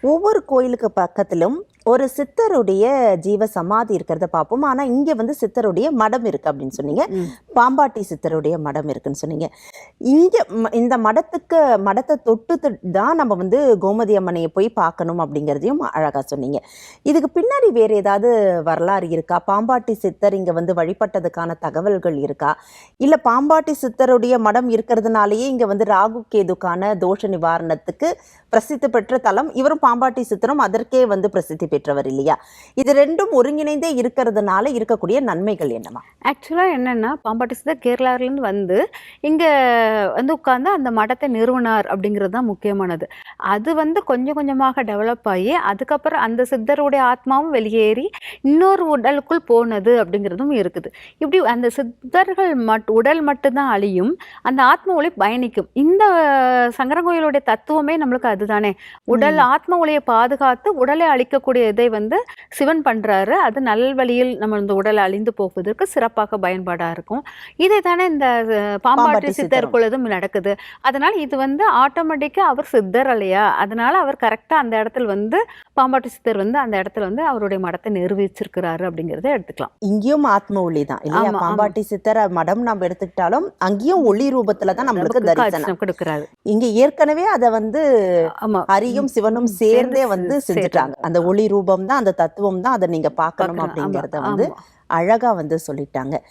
ஒவ்வொரு கோயிலுக்கு பக்கத்திலும் ஒரு சித்தருடைய ஜீவ சமாதி இருக்கிறத பார்ப்போம். ஆனா இங்க வந்து சித்தருடைய மடம் இருக்கு அப்படின்னு சொன்னீங்க. ம். பாம்பாட்டி சித்தருடைய மடம் இருக்குன்னு சொன்னீங்க. இங்க இந்த மடத்தை தொட்டு தான் நம்ம வந்து கோமதி அம்மனையை போய் பார்க்கணும் அப்படிங்கிறதையும் அழகா சொன்னீங்க. இதுக்கு பின்னாடி வேற ஏதாவது வரலாறு இருக்கா? பாம்பாட்டி சித்தர் இங்க வந்து வழிபட்டதுக்கான தகவல்கள் இருக்கா? இல்ல பாம்பாட்டி சித்தருடைய மடம் இருக்கிறதுனாலயே இங்க வந்து ராகு கேதுக்கான தோஷ நிவாரணத்துக்கு பிரசித்தி பெற்ற தலம். இவரும் பாம்பாட்டி சித்தரும் அதற்கே வந்து பிரசித்தி பெற்றவர் இல்லையா? இது ரெண்டும் ஒருங்கிணைந்தே இருக்கிறதுனால இருக்கக்கூடிய நன்மைகள் என்னமா? ஆக்சுவலாக என்னன்னா, பாம்பாட்டி சித்தர் கேரளாவிலேருந்து வந்து இங்கே வந்து உட்கார்ந்து அந்த மடத்தை நிறுவனார் அப்படிங்கிறது தான் முக்கியமானது. அது வந்து கொஞ்சம் கொஞ்சமாக டெவலப் ஆகி அதுக்கப்புறம் அந்த சித்தருடைய ஆத்மாவும் வெளியேறி இன்னொரு உடலுக்குள் போனது அப்படிங்கிறதும் இருக்குது. இப்படி அந்த சித்தர்கள் உடல் மட்டும்தான் அழியும், அந்த ஆத்ம ஒளி பயணிக்கும். இந்த சங்கரங்கோயிலுடைய தத்துவமே நம்மளுக்கு அதுதானே. உடல் ஆத்ம ஒளியை பாதுகாத்து உடலை அழிக்கக்கூடிய இதை வந்து சிவன் பண்றாரு. அது நல்வழியில் நம்ம இந்த உடல் அழிந்து போவதற்கு சிறப்பாக பயன்பாடா இருக்கும். இதை தானே இந்த பாம்பாட்டி சித்தருக்குள்ளதும் நடக்குது. அதனால இது வந்து ஆட்டோமேட்டிக்கா அவர் சித்தர் இல்லையா, அதனால அவர் கரெக்டா அந்த இடத்துல வந்து பாம்பாட்டி சித்தர் வந்து அந்த இடத்துல வந்து அவருடைய மடத்தை நிரூபிச்சிருக்கிறாரு அப்படிங்கிறத எடுத்துக்கலாம். இங்கேயும் ஆத்ம ஒளி தான் இல்லையா? பாம்பாட்டி சித்தர் மடம் நம்ம எடுத்துக்கிட்டாலும் அங்கேயும் ஒளி ரூபத்துல தான் நம்மளுக்கு தரிசனம் கொடுக்கிறாரு. இங்க ஏற்கனவே அதை வந்து ஹரியும் சிவனும் சேர்ந்தே வந்து செஞ்சுட்டாங்க. அந்த ஒளி ரூபம் தான், அந்த தத்துவம் தான், அதை நீங்க பார்க்கணும் அப்படிங்கறத வந்து அழகா வந்து சொல்லிட்டாங்க.